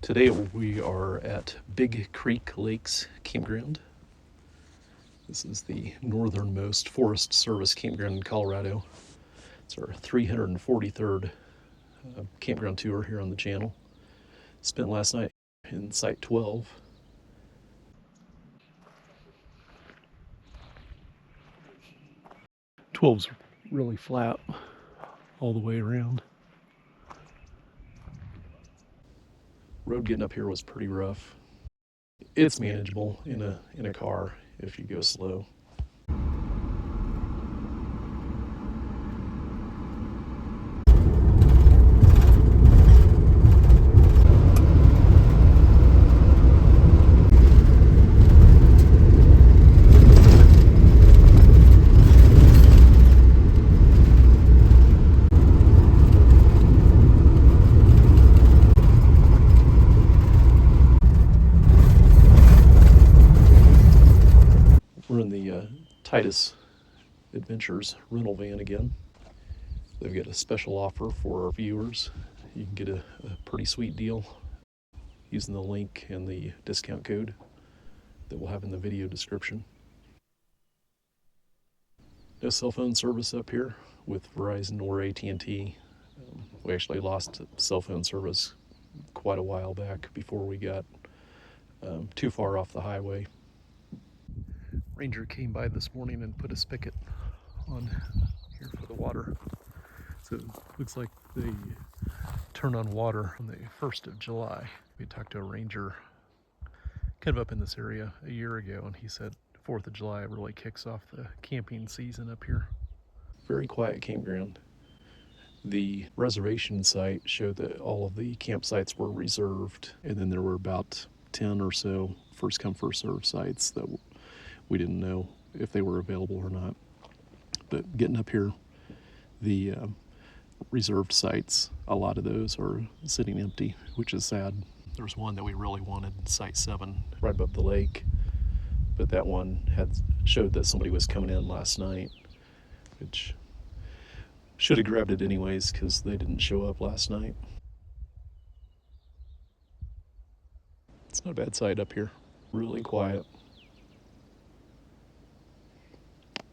Today we are at Big Creek Lakes Campground. This is the northernmost Forest Service campground in Colorado. It's our 343rd campground tour here on the channel. Spent last night in Site 12. Twelve's really flat all the way around. Road getting up here was pretty rough. It's manageable in a car if you go slow. We're in the Titus Adventures rental van again. They've got a special offer for our viewers. You can get a pretty sweet deal using the link and the discount code that we'll have in the video description. No cell phone service up here with Verizon or AT&T. We actually lost cell phone service quite a while back before we got too far off the highway. Ranger came by this morning and put a spigot on here for the water. So it looks like they turn on water on the 1st of July. We talked to a ranger kind of up in this area a year ago, and he said 4th of July really kicks off the camping season up here. Very quiet campground. The reservation site showed that all of the campsites were reserved, and then there were about 10 or so first come first served sites that we didn't know if they were available or not. But getting up here, the reserved sites, a lot of those are sitting empty, which is sad. There's one that we really wanted, Site 7, right above the lake, but that one showed that somebody was coming in last night, which should have grabbed it anyways because they didn't show up last night. It's not a bad site up here, really quiet.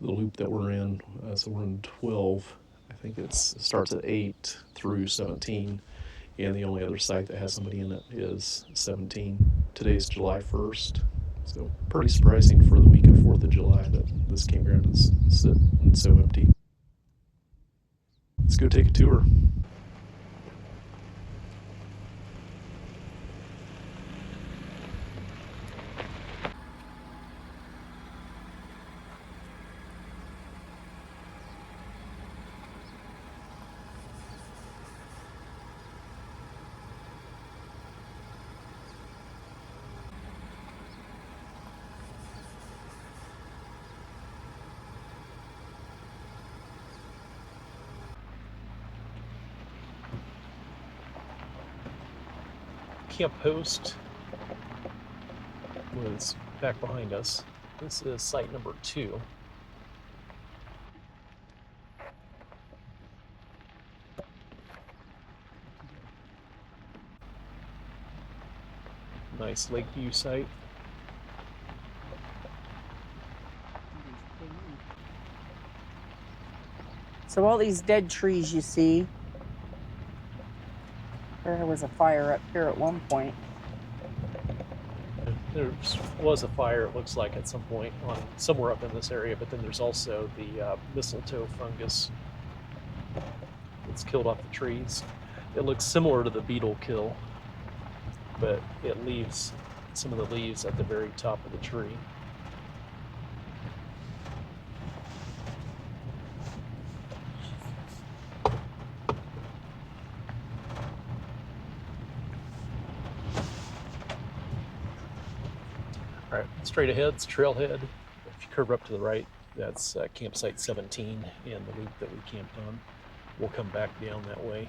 The loop that we're in, so we're in 12. I think it starts at 8 through 17, and the only other site that has somebody in it is 17. Today's July 1st, so pretty surprising for the week of 4th of July that this campground is sitting so empty. Let's go take a tour. Camp host was back behind us. This is site number 2. Nice lake view site. So all these dead trees you see, there was a fire up here at one point. There was a fire, it looks like, at some point somewhere up in this area, but then there's also the mistletoe fungus that's killed off the trees. It looks similar to the beetle kill, but it leaves some of the leaves at the very top of the tree. All right, straight ahead, it's Trailhead. If you curve up to the right, that's campsite 17 and the loop that we camped on. We'll come back down that way.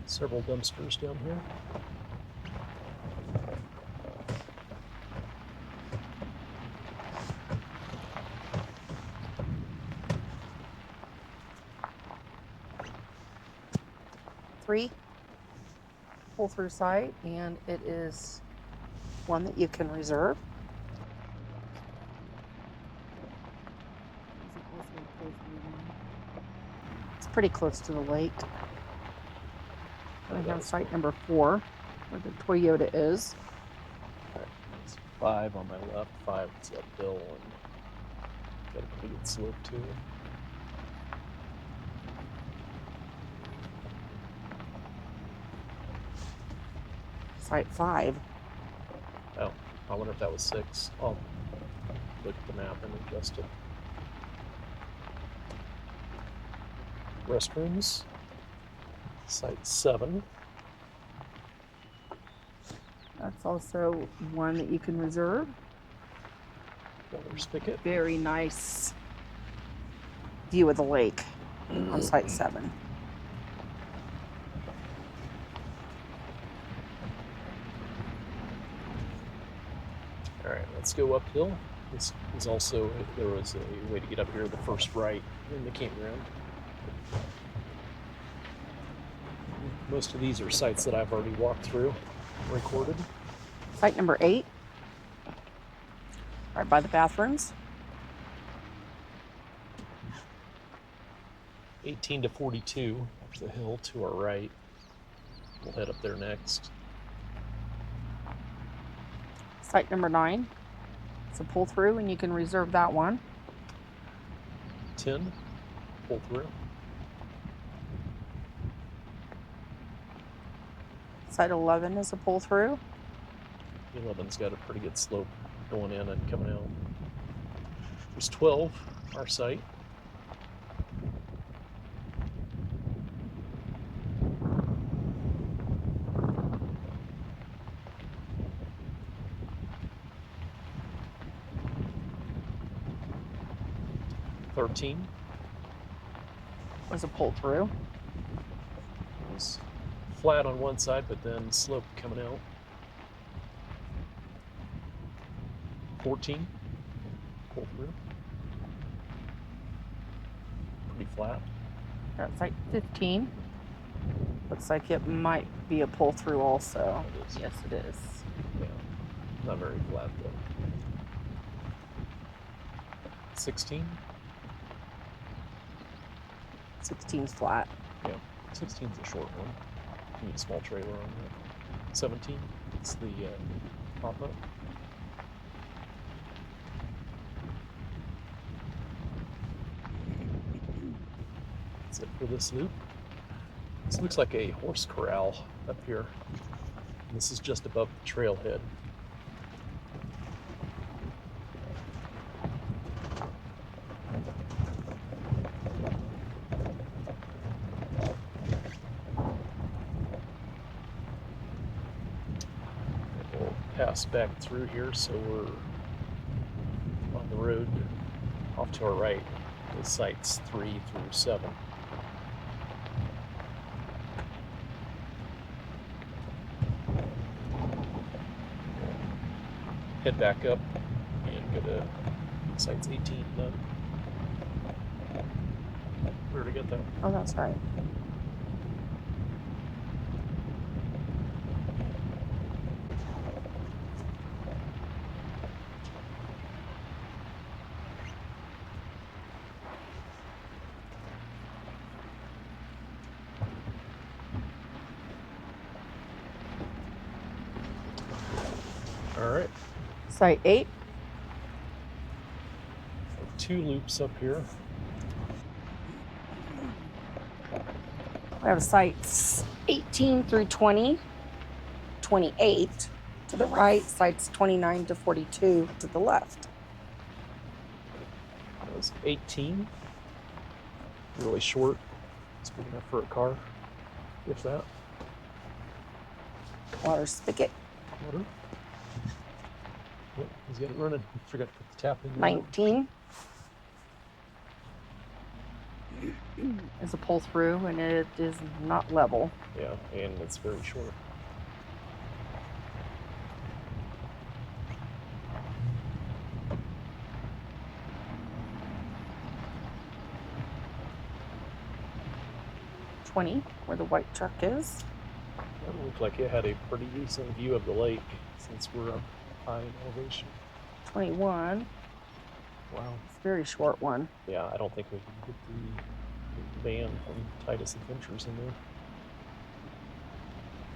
Several dumpsters down here. 3 pull-through site, and it is one that you can reserve. It's pretty close to the lake. We have site number 4, where the Toyota is. It's 5 on my left, 5 is uphill, and got a pretty good slope to it. Site 5. Oh, I wonder if that was 6. I'll look at the map and adjust it. Restrooms, site 7. That's also one that you can reserve. Water spigot. Very nice view of the lake on site 7. All right, let's go uphill. This is also, there was a way to get up here, the first right in the campground. Most of these are sites that I've already walked through, recorded. Site number 8, right by the bathrooms. 18 to 42, there's a hill to our right. We'll head up there next. Site number 9, it's a pull through, and you can reserve that one. 10, pull through. Site 11 is a pull through. 11's got a pretty good slope going in and coming out. There's 12, our site. $13 was a pull through. was flat on one side, but then slope coming out. 14, pull through. Pretty flat. That's site 15. Looks like it might be a pull through also. It is. Yes, it is. Yeah, not very flat though. 16. 16's flat. Yeah, 16's a short one. You need a small trailer on that. 17, it's the pop-up. That's it for this loop. This looks like a horse corral up here. This is just above the trailhead. We'll pass back through here, so we're on the road off to our right with sites 3 through 7. Head back up and go to sites 18 then. Where to get that? Oh, that's right. All right, Site 8. so 2 loops up here. We have sites 18 through 20, 28 to the right, sites 29 to 42 to the left. That was 18. Really short. It's big enough for a car, if that. Water spigot. Water. Oh, he's got it running. Forgot to put the tap in. 19 is a pull through, and it is not level. Yeah, and it's very short. 20, where the white truck is. That looked like it had a pretty decent view of the lake since we're up high in elevation. 21. Wow. It's a very short one. Yeah, I don't think we can get the van from Titus Adventures in there.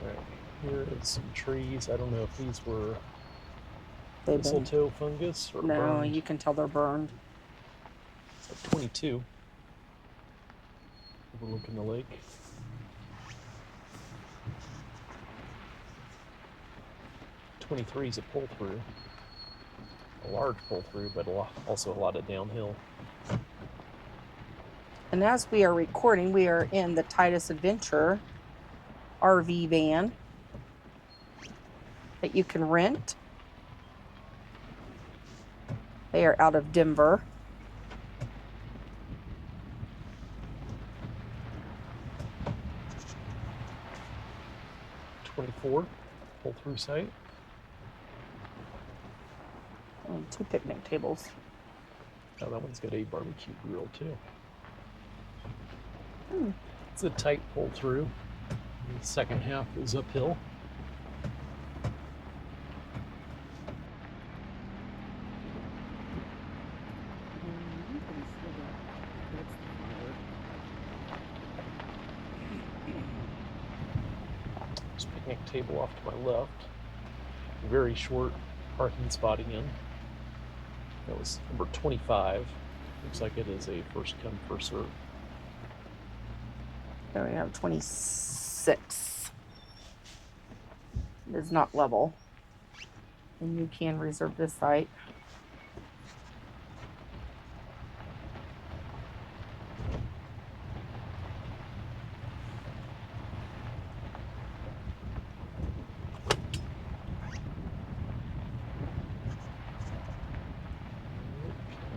Alright, here is some trees. I don't know if these were mistletoe fungus or no, burned. you can tell they're burned. It's like 22. Overlooking the lake. '23 is a pull through. A large pull through, but also a lot of downhill. And as we are recording, we are in the Titus Adventure RV van that you can rent. They are out of Denver. '24 pull through site. And 2 picnic tables. Oh, that one's got a barbecue grill too. It's a tight pull through. The second half is uphill. There's a picnic table off to my left. Very short parking spot again. That was number 25. Looks like it is a first come, first serve. There we have 26. It is not level. And you can reserve this site.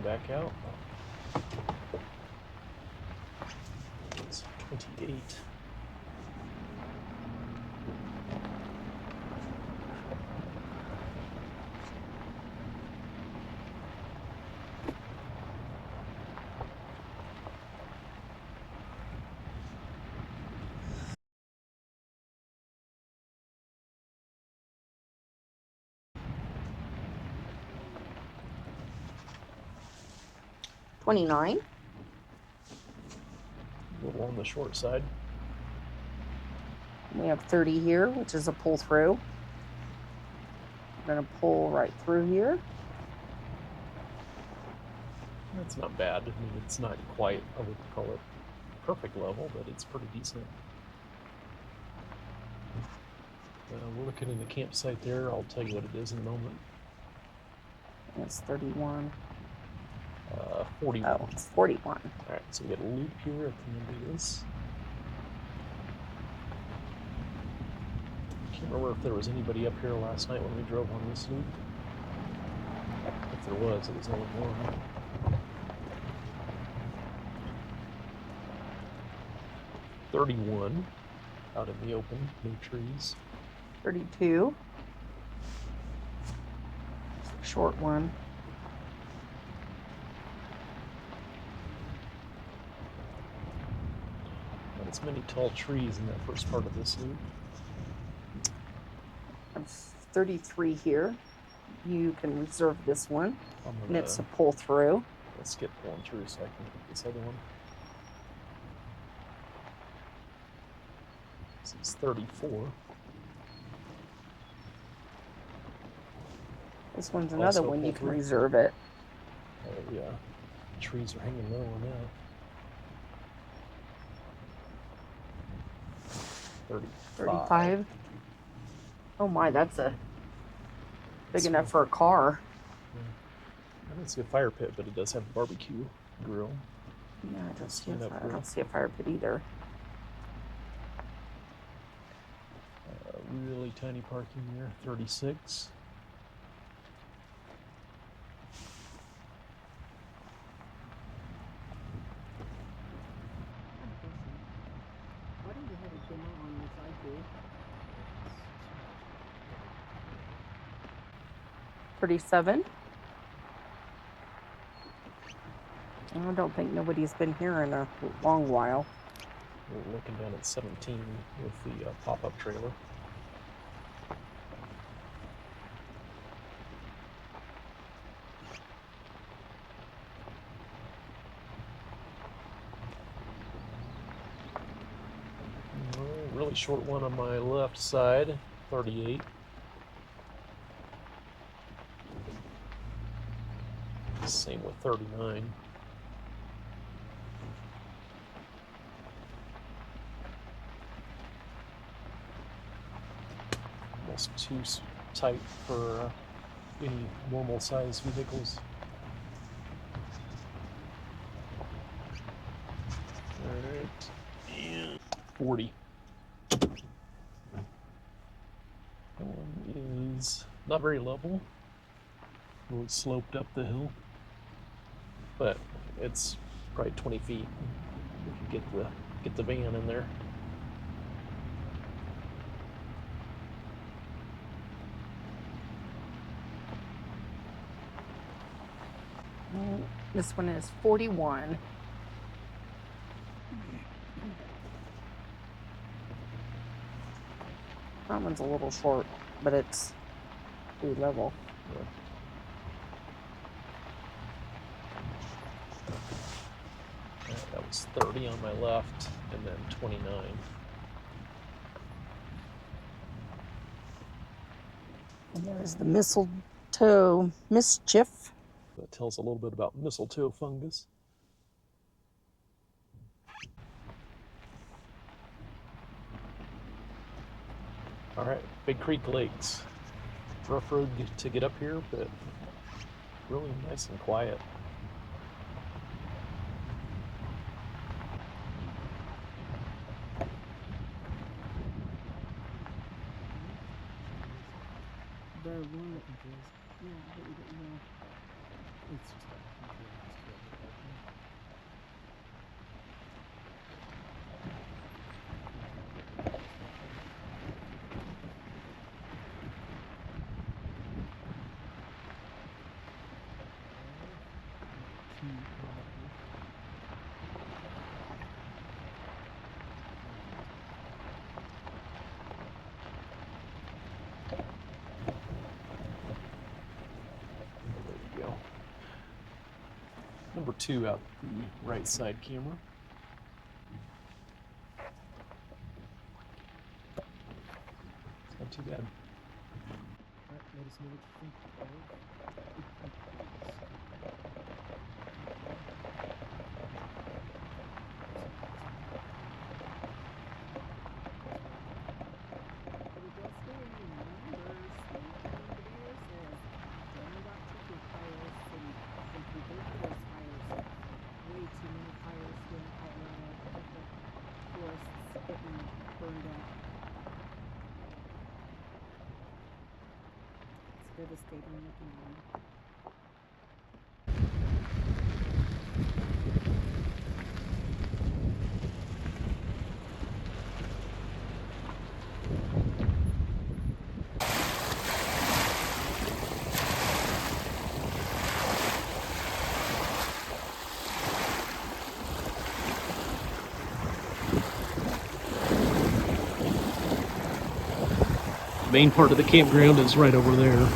Back out. It's 28. $29. A little on the short side. We have 30 here, which is a pull through. We're going to pull right through here. That's not bad. I mean, it's not quite, I would call it perfect level, but it's pretty decent. We're looking in the campsite there. I'll tell you what it is in a moment. It's 31. 41. Oh, it's 41. All right, so we got a loop here at the end of this. Can't remember if there was anybody up here last night when we drove on this loop. If there was, it was only one. $31 out in the open, no trees. 32. It's a short one. Not as many tall trees in that first part of this loop. I have 33 here. You can reserve this one. And it's a pull through. Let's get pulling through so I can get this other one. This is 34. This one's another one you can reserve it. Oh yeah, the trees are hanging low on that. 35. Oh my, that's a big enough for a car. Yeah. I don't see a fire pit, but it does have a barbecue grill. Yeah, I don't see a fire pit either. Really tiny parking there, 36. Why don't you have a camera on this ID? 37. I don't think nobody's been here in a long while. We're looking down at 17 with the pop-up trailer. Really short one on my left side, 38. Same with 39. Almost too tight for any normal size vehicles. Alright, and 40. That one is not very level. Really sloped up the hill, but it's probably 20 feet. If you get the van in there. This one is 41. That one's a little short, but it's pretty level. Yeah. That was 30 on my left, and then 29. And there's the mistletoe mischief. That tells a little bit about mistletoe fungus. All right, Big Creek Lakes. Rough road to get up here, but really nice and quiet. The one that yeah, but we don't know. It's just Number 2 out the right side camera. It's not too bad. let us know what you think of devastating looking one. Main part of the campground is right over there.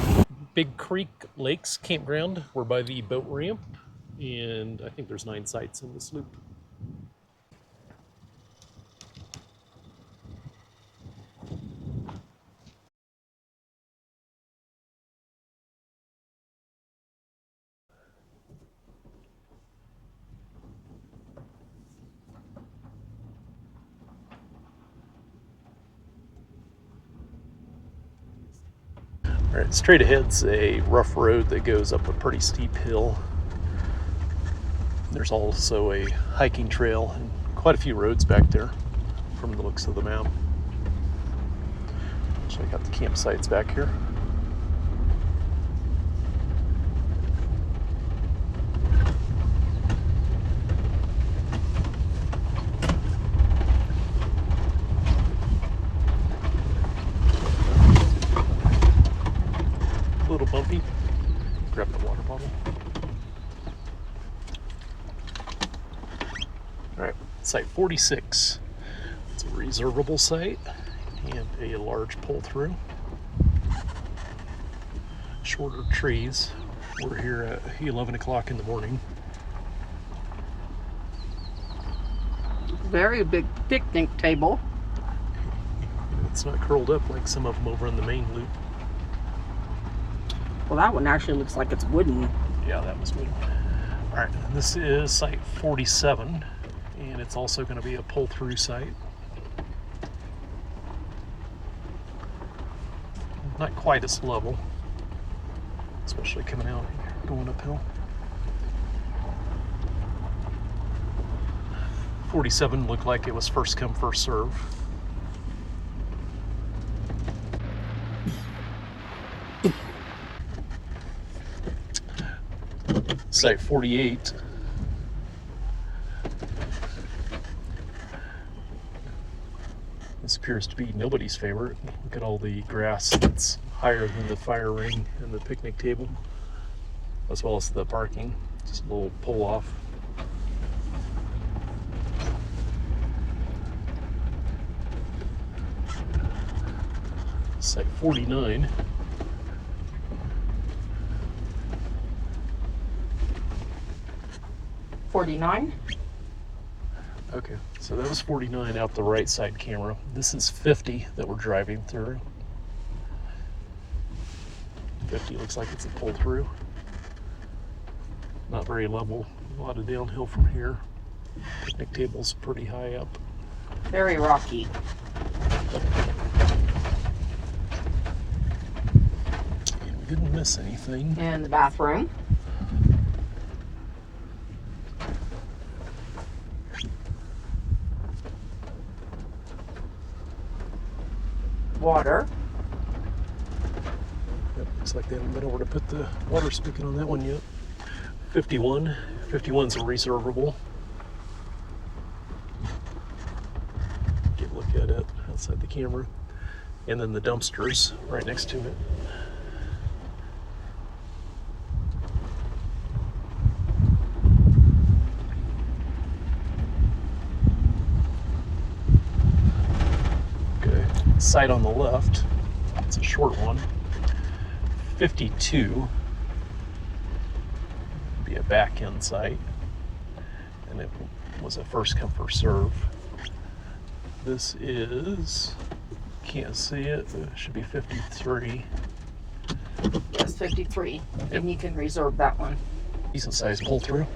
Big Creek Lakes Campground. We're by the boat ramp, and I think there's 9 sites in this loop. All right, straight ahead's a rough road that goes up a pretty steep hill. There's also a hiking trail and quite a few roads back there from the looks of the map. Check out the campsites back here. A little bumpy. Grab the water bottle. All right, site 46. It's a reservable site and a large pull-through. Shorter trees. We're here at 11 o'clock in the morning. Very big picnic table. It's not curled up like some of them over on the main loop. Well, that one actually looks like it's wooden. Yeah, that was wooden. All right, this is site 47, and it's also going to be a pull-through site. Not quite as level, especially coming out and going uphill. 47 looked like it was first come, first serve. Site 48. This appears to be nobody's favorite. Look at all the grass that's higher than the fire ring and the picnic table, as well as the parking. Just a little pull off. Site 49. Okay, so that was 49 out the right side camera. This is 50 that we're driving through. 50 looks like it's a pull through. Not very level, a lot of downhill from here. Picnic table's pretty high up. Very rocky. And we didn't miss anything. And the bathroom. Water. Yep, looks like they haven't been over to put the water spigot on that one yet. 51. 51's a reservable. Get a look at it outside the camera. And then the dumpsters right next to it. Okay, site on the left, it's a short one. 52 be a back end site, and it was a first come first serve. This is, can't see it, but it should be 53. Yes, 53. And you can reserve that one. Decent size pull through.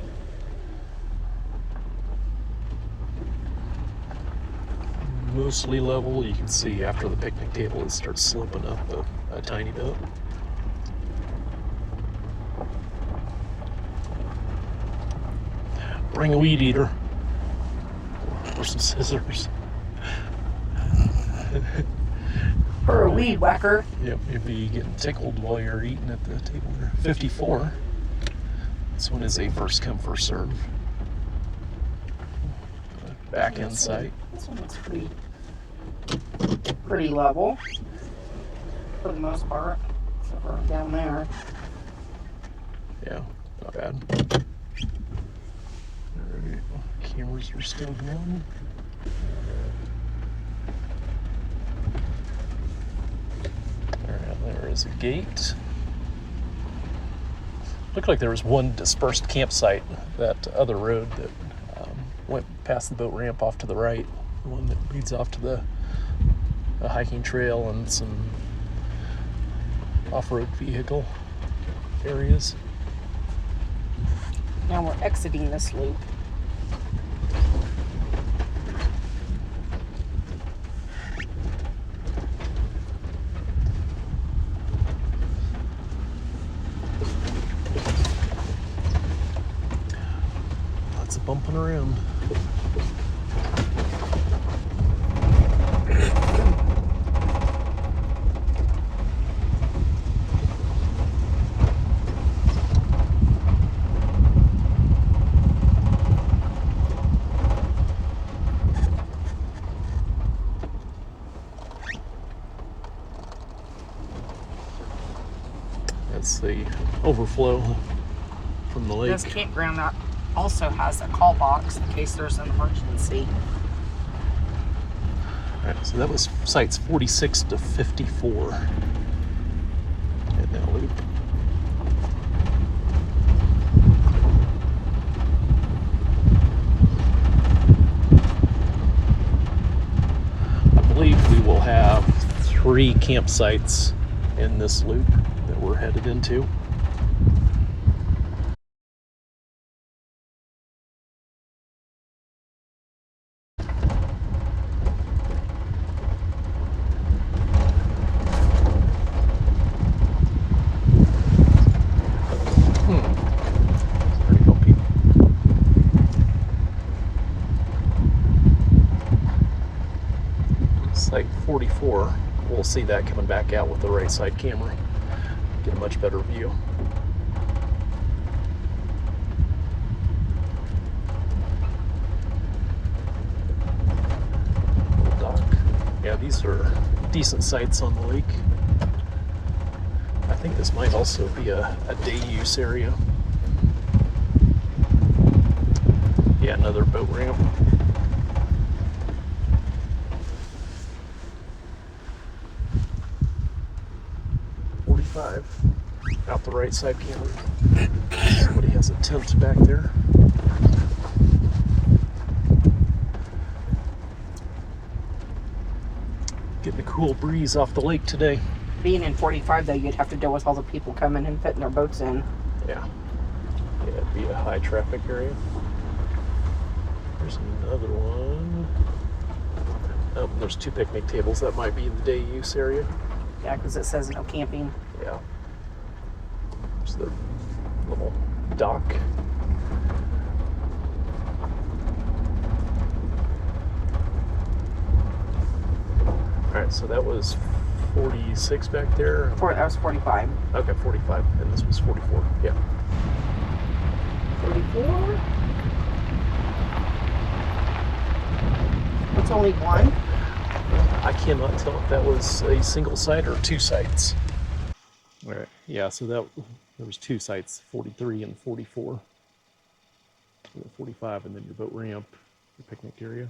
Mostly level. You can see after the picnic table it starts sloping up a tiny bit. Bring a weed eater or some scissors. Or a weed whacker. Yep, you'd be getting tickled while you're eating at the table there. 54. This one is a first come first serve. Back end site. This one looks pretty level for the most part, except for down there. Yeah, not bad. Alright, cameras are still going. Alright, there is a gate. Looked like there was one dispersed campsite, that other road that went past the boat ramp off to the right, the one that leads off to a hiking trail and some off-road vehicle areas. Now we're exiting this loop. Lots of bumping around. That's the overflow from the lake. This campground also has a call box in case there's an emergency. Alright, so that was sites 46 to 54 in that loop. I believe we will have 3 campsites in this loop that we're headed into. Pretty bumpy. Site 44, we'll see that coming back out with the right side camera. Get a much better view. Little dock. Yeah, these are decent sites on the lake. I think this might also be a day use area. Yeah, another boat ramp. Out the right side camera. Somebody has a tent back there. Getting a cool breeze off the lake today. Being in 45, though, you'd have to deal with all the people coming and putting their boats in. Yeah. Yeah, it'd be a high traffic area. There's another one. Oh, there's 2 picnic tables. That might be the day use area. Yeah, because it says no camping. Yeah. There's the little dock. Alright, so that was 46 back there. That was 45. Okay, 45. And this was 44. Yeah. 44? It's only one? I cannot tell if that was a single site or 2 sites. All right. Yeah, so there was 2 sites, 43 and 44. 45, and then your boat ramp, your picnic area.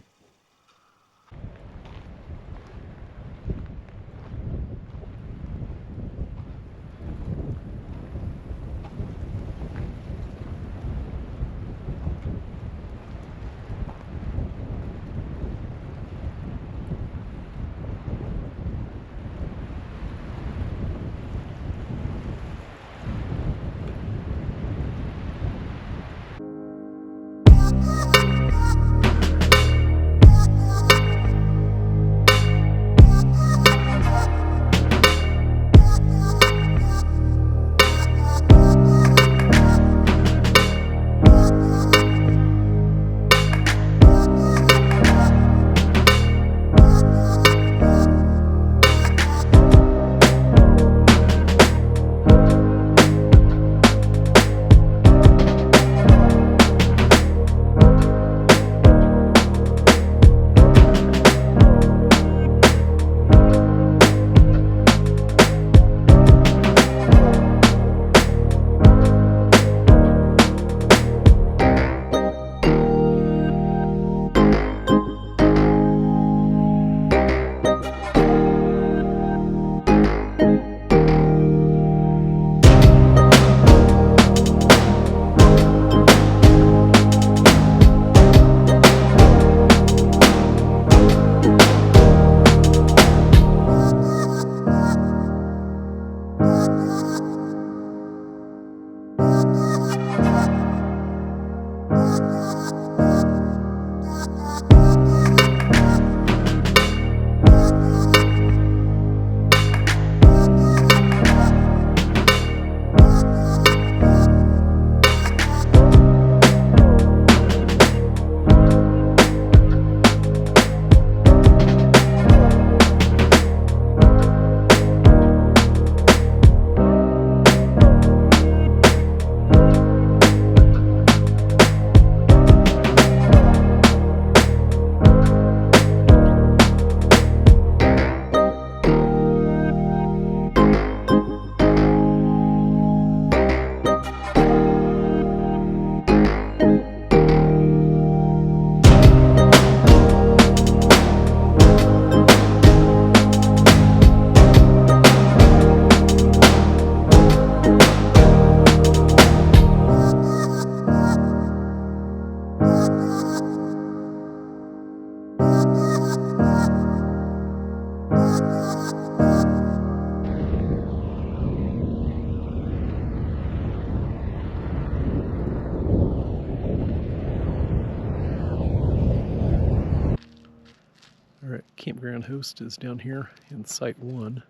Alright, campground host is down here in Site 1.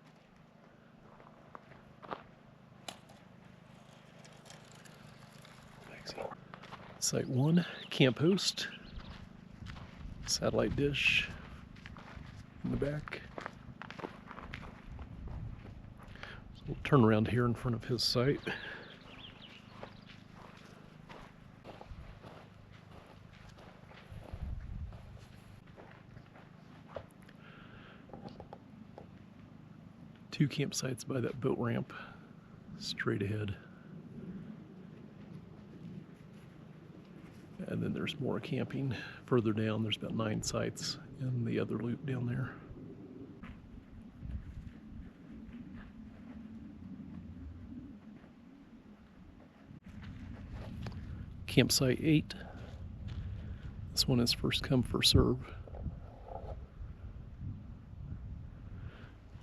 Site 1, camp host, satellite dish in the back. So we'll turn around here in front of his site. Two campsites by that boat ramp straight ahead. And then there's more camping further down. There's about 9 sites in the other loop down there. Campsite 8. This one is first come, first serve.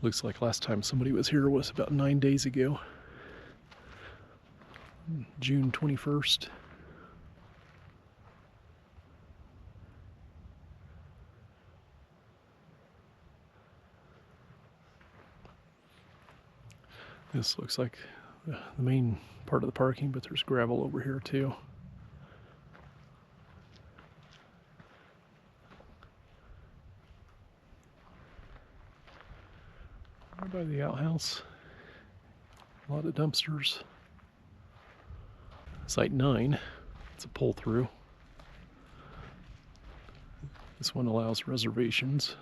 Looks like last time somebody was here was about 9 days ago. June 21st. This looks like the main part of the parking, but there's gravel over here too. Right by the outhouse, a lot of dumpsters. Site 9, it's a pull through. This one allows reservations.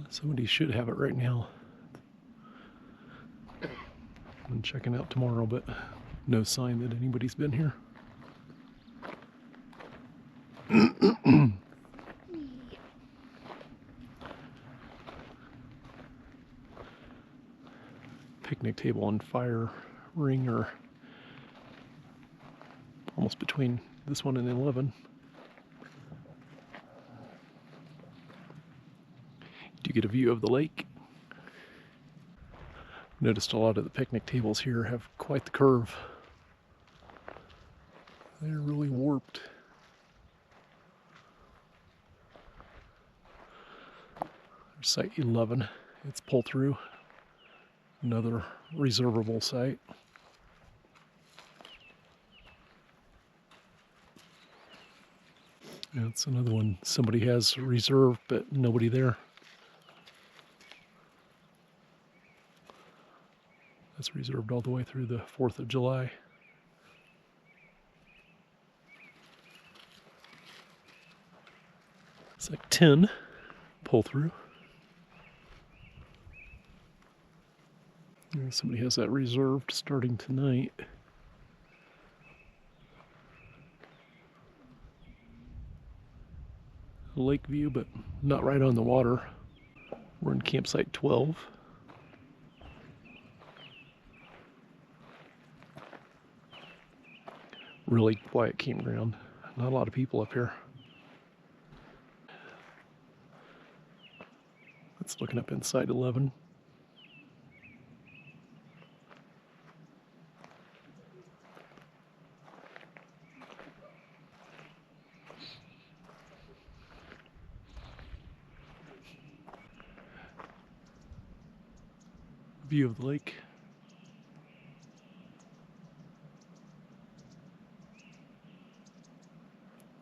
Somebody should have it right now. I'm checking out tomorrow, but no sign that anybody's been here. Picnic table and fire ring are almost between this one and 11. You get a view of the lake. Noticed a lot of the picnic tables here have quite the curve. They're really warped. There's site 11. It's pull through. Another reservable site. It's another one somebody has reserved, but nobody there. That's reserved all the way through the 4th of July. It's like 10, pull through. Somebody has that reserved starting tonight. Lake view, but not right on the water. We're in campsite 12. Really quiet campground. Not a lot of people up here. It's looking up inside 11. View of the lake.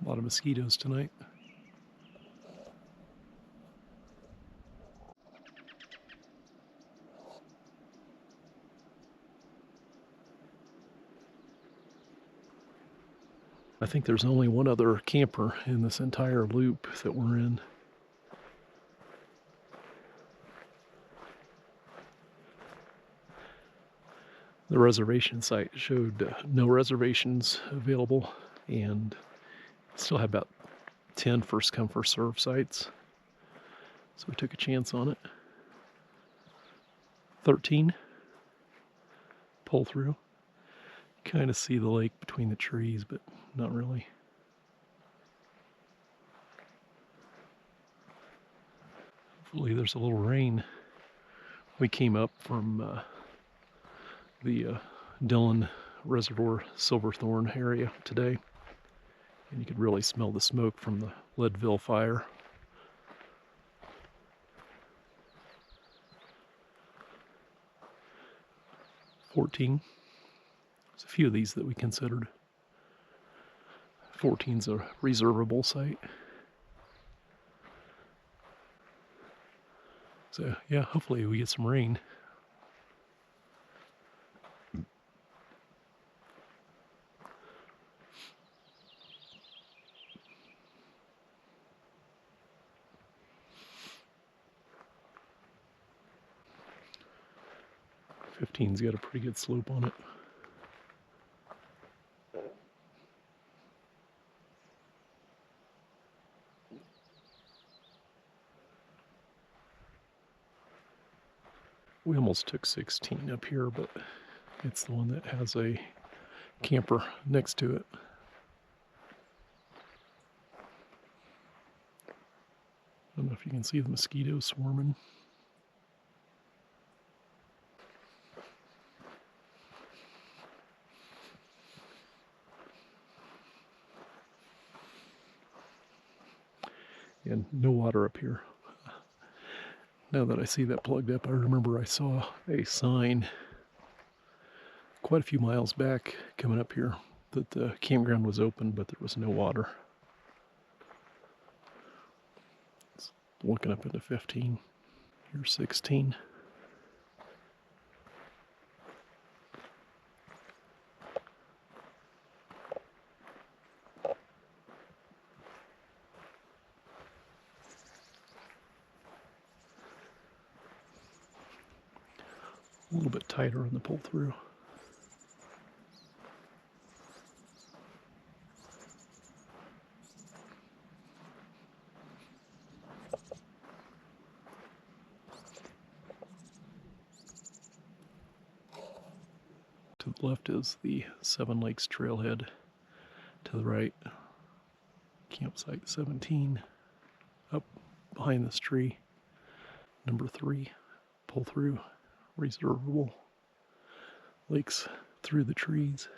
A lot of mosquitoes tonight. I think there's only one other camper in this entire loop that we're in. The reservation site showed no reservations available, and still have about 10 first come first serve sites. So we took a chance on it. 13, pull through. Kind of see the lake between the trees, but not really. Hopefully there's a little rain. We came up from the Dillon Reservoir Silverthorn area today, And you could really smell the smoke from the Leadville fire. There's a few of these that we considered. 14's a reservable site. So yeah, hopefully we get some rain. Fifteen's got a pretty good slope on it. We almost took 16 up here, but it's the one that has a camper next to it. I don't know if you can see the mosquitoes swarming. And no water up here. Now that I see that plugged up, I remember I saw a sign quite a few miles back coming up here that the campground was open, but there was no water. It's looking up into 15. Here's 16. A little bit tighter on the pull through. To the left is the Seven Lakes Trailhead. To the right, campsite 17. Up behind this tree, number 3, pull through, reservable, lakes through the trees.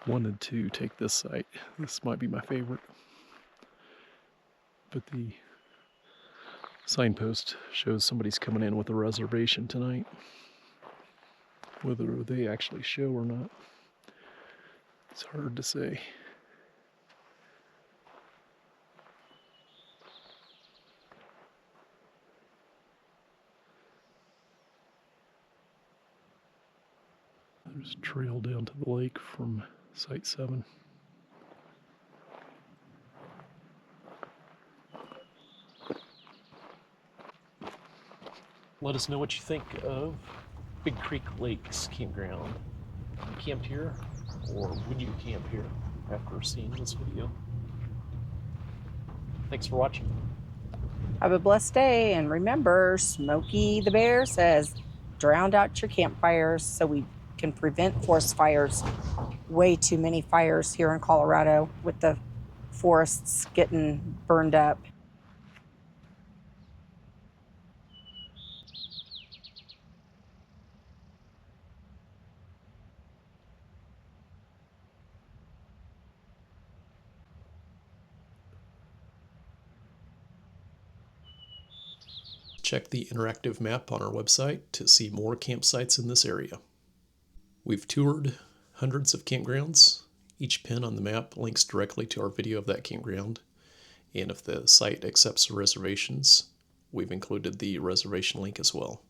Wanted to take this site. This might be my favorite. But the signpost shows somebody's coming in with a reservation tonight. Whether they actually show or not, it's hard to say. There's a trail down to the lake from Site 7. Let us know what you think of Big Creek Lakes Campground. You camped here, or would you camp here after seeing this video? Thanks for watching. Have a blessed day, and remember, Smokey the Bear says, drown out your campfires so we can prevent forest fires. Way too many fires here in Colorado with the forests getting burned up. Check the interactive map on our website to see more campsites in this area. We've toured hundreds of campgrounds. Each pin on the map links directly to our video of that campground. And if the site accepts reservations, we've included the reservation link as well.